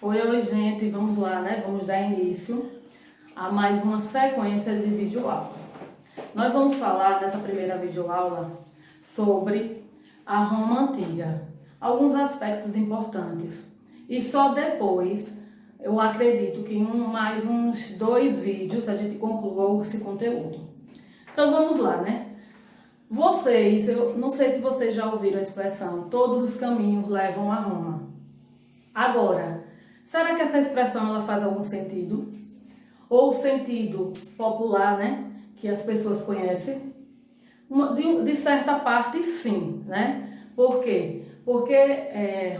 Oi, gente, vamos lá, né? Vamos dar início a mais uma sequência de videoaula. Nós vamos falar nessa primeira videoaula sobre a Roma Antiga, alguns aspectos importantes. E só depois, eu acredito que em mais uns 2 vídeos a gente conclua esse conteúdo. Então vamos lá, né? Eu não sei se vocês já ouviram a expressão todos os caminhos levam a Roma. Agora, será que essa expressão ela faz algum sentido? Ou sentido popular, né? Que as pessoas conhecem? De certa parte, sim, né? Por quê? Porque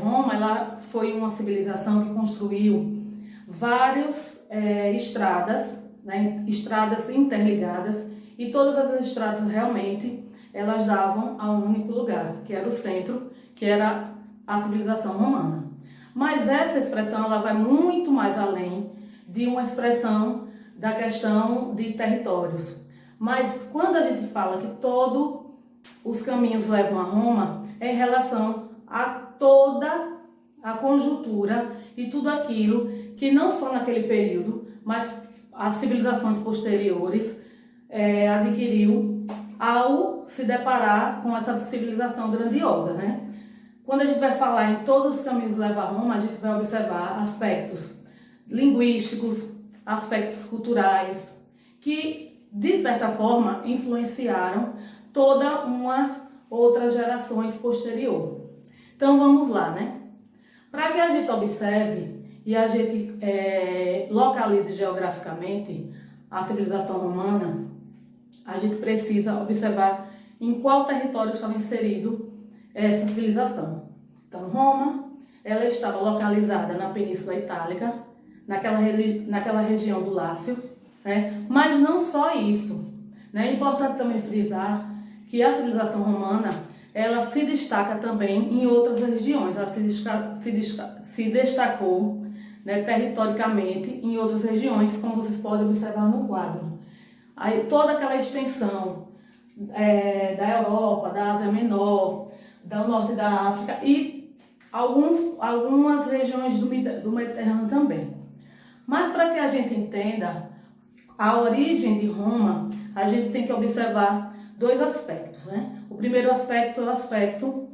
Roma ela foi uma civilização que construiu várias estradas, né? Estradas interligadas, e todas as estradas realmente elas davam a um único lugar, que era o centro, que era a civilização romana. Mas essa expressão ela vai muito mais além de uma expressão da questão de territórios. Mas quando a gente fala que todos os caminhos levam a Roma, é em relação a toda a conjuntura e tudo aquilo que não só naquele período, mas as civilizações posteriores adquiriu ao se deparar com essa civilização grandiosa, né? Quando a gente vai falar em todos os caminhos levam a Roma, a gente vai observar aspectos linguísticos, aspectos culturais, que, de certa forma, influenciaram toda uma outras gerações posterior. Então, vamos lá, né? Para que a gente observe e a gente localize geograficamente a civilização romana, a gente precisa observar em qual território estava inserido essa civilização. Então, Roma, ela estava localizada na Península Itálica, naquela região do Lácio, né? Mas não só isso, né? É importante também frisar que a civilização romana, ela se destaca também em outras regiões, ela se destacou, né, territoricamente em outras regiões, como vocês podem observar no quadro. Aí, toda aquela extensão da Europa, da Ásia Menor, do norte da África e algumas regiões do Mediterrâneo também. Mas para que a gente entenda a origem de Roma, a gente tem que observar 2 aspectos, né? O primeiro aspecto é o aspecto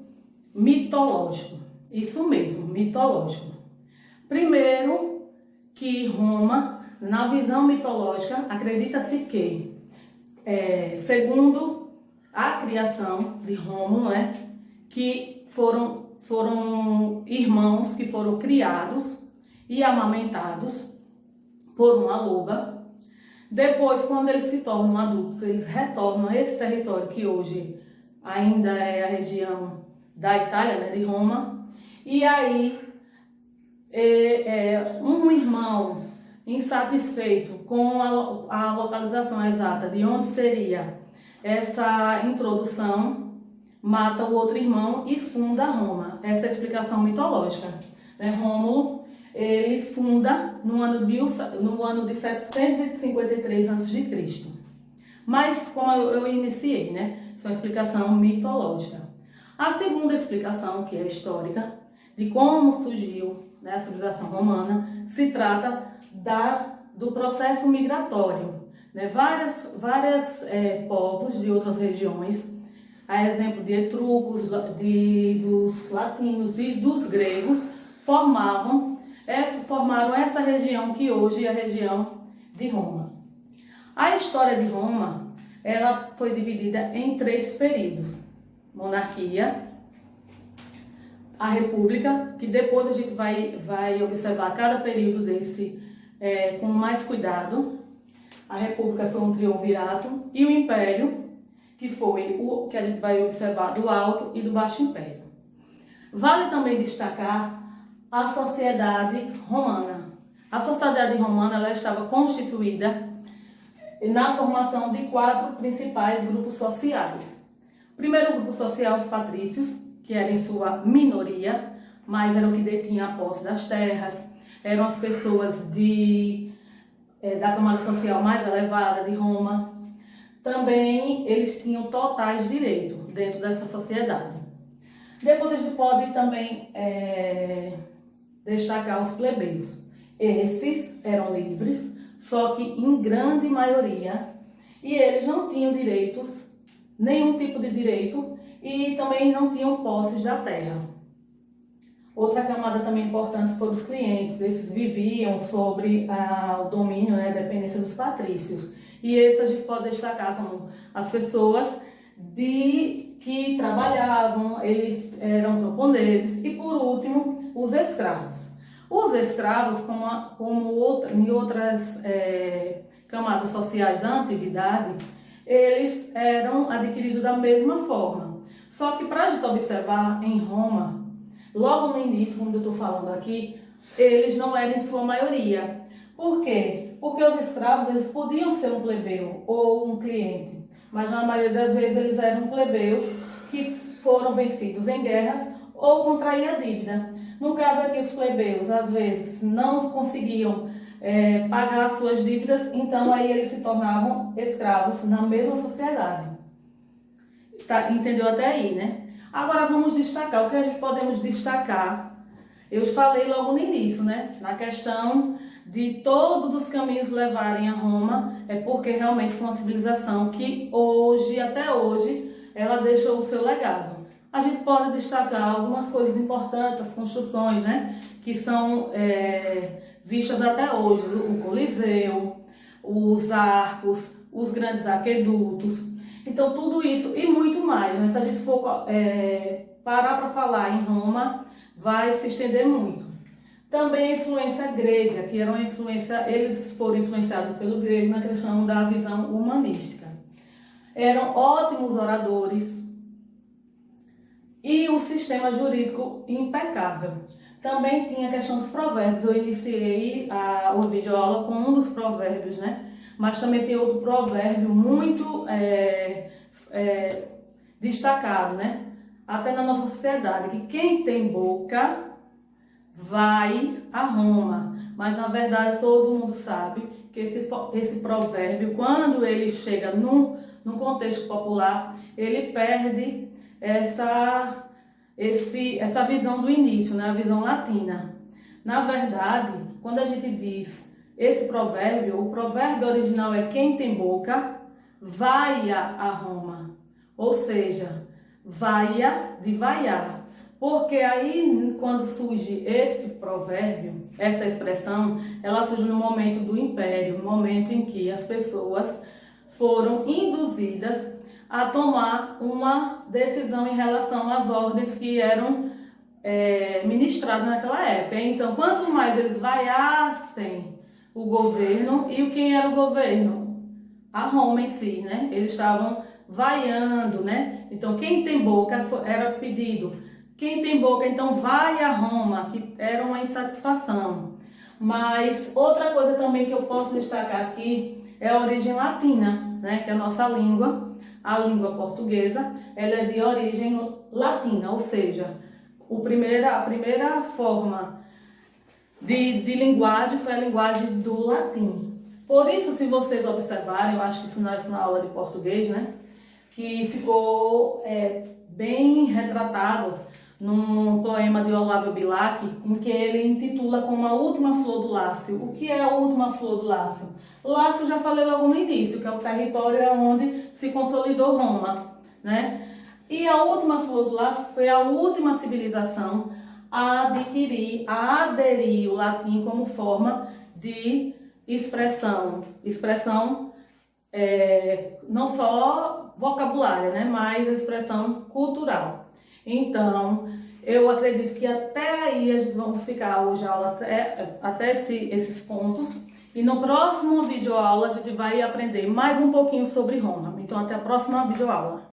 mitológico. Isso mesmo, mitológico. Primeiro, que Roma, na visão mitológica, acredita-se que, segundo a criação de Rômulo, né, que foram irmãos que foram criados e amamentados por uma loba. Depois, quando eles se tornam adultos, eles retornam a esse território que hoje ainda é a região da Itália, né, de Roma. E aí, um irmão insatisfeito com a localização exata de onde seria essa introdução, mata o outro irmão e funda Roma. Essa é a explicação mitológica, né? Rômulo, ele funda no ano de 753 a.C. Mas, como eu iniciei, né? Isso é uma explicação mitológica. A segunda explicação, que é histórica, de como surgiu, né, a civilização romana, se trata do processo migratório, né? Vários povos de outras regiões, a exemplo de etruscos, dos latinos e dos gregos, formaram essa região que hoje é a região de Roma. A história de Roma, ela foi dividida em 3 períodos: monarquia, a república, que depois a gente vai observar cada período desse com mais cuidado. A república foi um triunvirato, e o império, que foi o que a gente vai observar do Alto e do Baixo Império. Vale também destacar a sociedade romana. A sociedade romana ela estava constituída na formação de 4 principais grupos sociais. O primeiro grupo social, os patrícios, que era em sua minoria, mas eram que detinham a posse das terras, eram as pessoas da camada social mais elevada de Roma. Também eles tinham totais direitos dentro dessa sociedade. Depois a gente pode também destacar os plebeus. Esses eram livres, só que em grande maioria, e eles não tinham direitos, nenhum tipo de direito, e também não tinham posses da terra. Outra camada também importante foram os clientes. Esses viviam sobre o domínio, a dependência dos patrícios. E esse a gente pode destacar como as pessoas que trabalhavam, eles eram camponeses. E por último, os escravos. Os escravos, em outras camadas sociais da antiguidade, eles eram adquiridos da mesma forma. Só que para a gente observar em Roma, logo no início, como eu estou falando aqui, eles não eram em sua maioria. Por quê? Porque os escravos eles podiam ser um plebeu ou um cliente, mas na maioria das vezes eles eram plebeus que foram vencidos em guerras ou contraíam dívida. No caso aqui, os plebeus às vezes não conseguiam pagar as suas dívidas, então aí eles se tornavam escravos na mesma sociedade. Tá, entendeu até aí, né? Agora vamos destacar, o que a gente podemos destacar, eu falei logo no início, né? Na questão de todos os caminhos levarem a Roma, é porque realmente foi uma civilização que hoje, até hoje, ela deixou o seu legado. A gente pode destacar algumas coisas importantes, as construções, né? Que são vistas até hoje, o Coliseu, os arcos, os grandes aquedutos. Então, tudo isso e muito mais, né? Se a gente for parar para falar em Roma, vai se estender muito. Também a influência grega, que era uma influência, eles foram influenciados pelo grego na questão da visão humanística. Eram ótimos oradores e um sistema jurídico impecável. Também tinha a questão dos provérbios. Eu iniciei o videoaula com um dos provérbios, né? Mas também tem outro provérbio muito destacado, né? Até na nossa sociedade, que quem tem boca vai a Roma. Mas na verdade todo mundo sabe que esse provérbio, quando ele chega num contexto popular, ele perde essa visão do início, né? A visão latina. Na verdade, quando a gente diz esse provérbio, o provérbio original é quem tem boca, vai a Roma. Ou seja, vaia de vaiar. Porque aí, quando surge esse provérbio, essa expressão, ela surge no momento do Império, no momento em que as pessoas foram induzidas a tomar uma decisão em relação às ordens que eram ministradas naquela época. Então, quanto mais eles vaiassem o governo, e quem era o governo? A Roma em si, né? Eles estavam vaiando, né? Então, quem tem boca era pedido. Quem tem boca, então vai a Roma, que era uma insatisfação. Mas outra coisa também que eu posso destacar aqui é a origem latina, né? Que é a nossa língua, a língua portuguesa, ela é de origem latina, ou seja, a primeira forma de linguagem foi a linguagem do latim. Por isso, se vocês observarem, eu acho que isso na aula de português, né? Que ficou bem retratado num poema de Olavo Bilac, em que ele intitula como a última flor do Lácio. O que é a última flor do Lácio? Lácio, já falei logo no início, que é o território onde se consolidou Roma, né? E a última flor do Lácio foi a última civilização a aderir o latim como forma de expressão não só vocabulária, né, mas expressão cultural. Então, eu acredito que até aí a gente vai ficar hoje a aula até esses pontos, e no próximo videoaula a gente vai aprender mais um pouquinho sobre Roma. Então, até a próxima videoaula.